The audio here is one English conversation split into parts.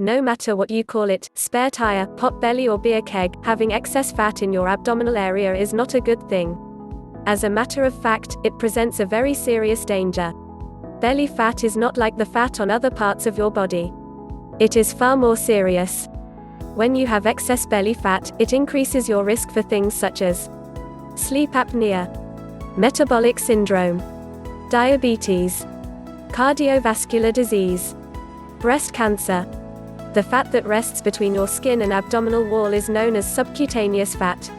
No matter what you call it, spare tire, pot belly or beer keg, having excess fat in your abdominal area is not a good thing. As a matter of fact, it presents a very serious danger. Belly fat is not like the fat on other parts of your body. It is far more serious. When you have excess belly fat, it increases your risk for things such as sleep apnea, metabolic syndrome, diabetes, cardiovascular disease, breast cancer. The fat that rests between your skin and abdominal wall is known as subcutaneous fat.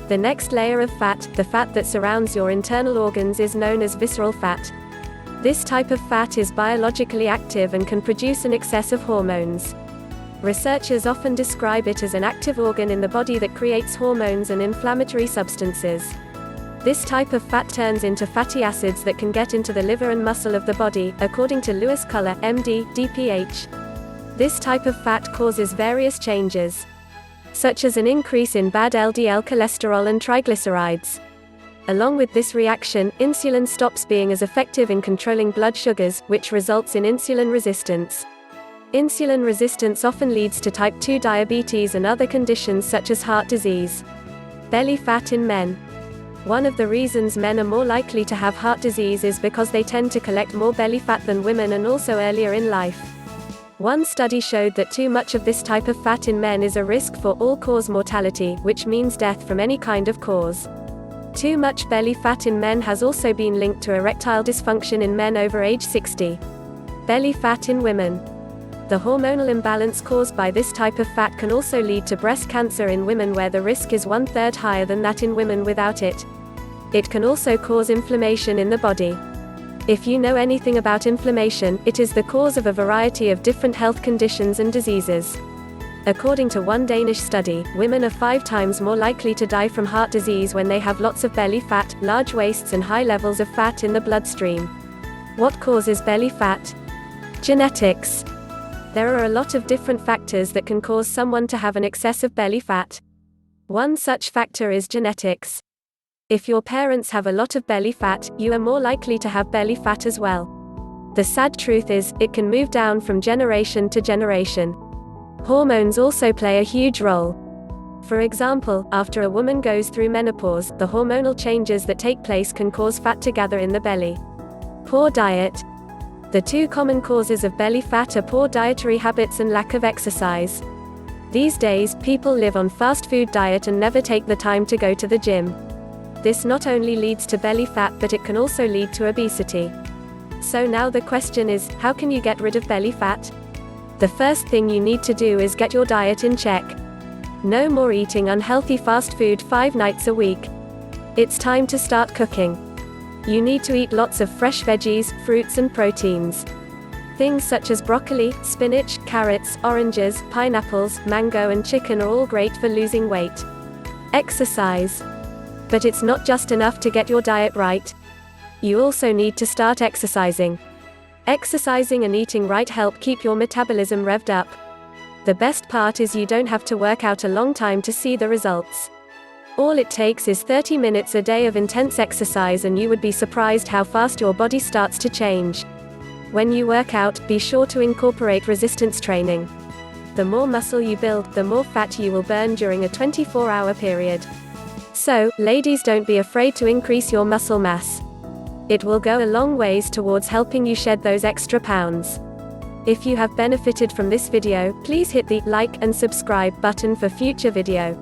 The next layer of fat, the fat that surrounds your internal organs, is known as visceral fat. This type of fat is biologically active and can produce an excess of hormones. Researchers often describe it as an active organ in the body that creates hormones and inflammatory substances. This type of fat turns into fatty acids that can get into the liver and muscle of the body, according to Lewis Culler, MD, DPH. This type of fat causes various changes, such as an increase in bad LDL cholesterol and triglycerides. Along with this reaction, insulin stops being as effective in controlling blood sugars, which results in insulin resistance. Insulin resistance often leads to type 2 diabetes and other conditions such as heart disease. Belly fat in men. One of the reasons men are more likely to have heart disease is because they tend to collect more belly fat than women, and also earlier in life. One study showed that too much of this type of fat in men is a risk for all-cause mortality, which means death from any kind of cause. Too much belly fat in men has also been linked to erectile dysfunction in men over age 60. Belly fat in women. The hormonal imbalance caused by this type of fat can also lead to breast cancer in women, where the risk is 1/3 higher than that in women without it. It can also cause inflammation in the body. If you know anything about inflammation, it is the cause of a variety of different health conditions and diseases. According to one Danish study, women are 5 times more likely to die from heart disease when they have lots of belly fat, large waists and high levels of fat in the bloodstream. What causes belly fat? Genetics. There are a lot of different factors that can cause someone to have an excess of belly fat. One such factor is genetics. If your parents have a lot of belly fat, you are more likely to have belly fat as well. The sad truth is, it can move down from generation to generation. Hormones also play a huge role. For example, after a woman goes through menopause, the hormonal changes that take place can cause fat to gather in the belly. Poor diet. The 2 common causes of belly fat are poor dietary habits and lack of exercise. These days, people live on fast food diet and never take the time to go to the gym. This not only leads to belly fat, but it can also lead to obesity. So now the question is, how can you get rid of belly fat? The first thing you need to do is get your diet in check. No more eating unhealthy fast food 5 nights a week. It's time to start cooking. You need to eat lots of fresh veggies, fruits and proteins. Things such as broccoli, spinach, carrots, oranges, pineapples, mango and chicken are all great for losing weight. Exercise. But it's not just enough to get your diet right. You also need to start exercising. Exercising and eating right help keep your metabolism revved up. The best part is you don't have to work out a long time to see the results. All it takes is 30 minutes a day of intense exercise, and you would be surprised how fast your body starts to change. When you work out, be sure to incorporate resistance training. The more muscle you build, the more fat you will burn during a 24-hour period. So, ladies, don't be afraid to increase your muscle mass. It will go a long ways towards helping you shed those extra pounds. If you have benefited from this video, please hit the like and subscribe button for future video.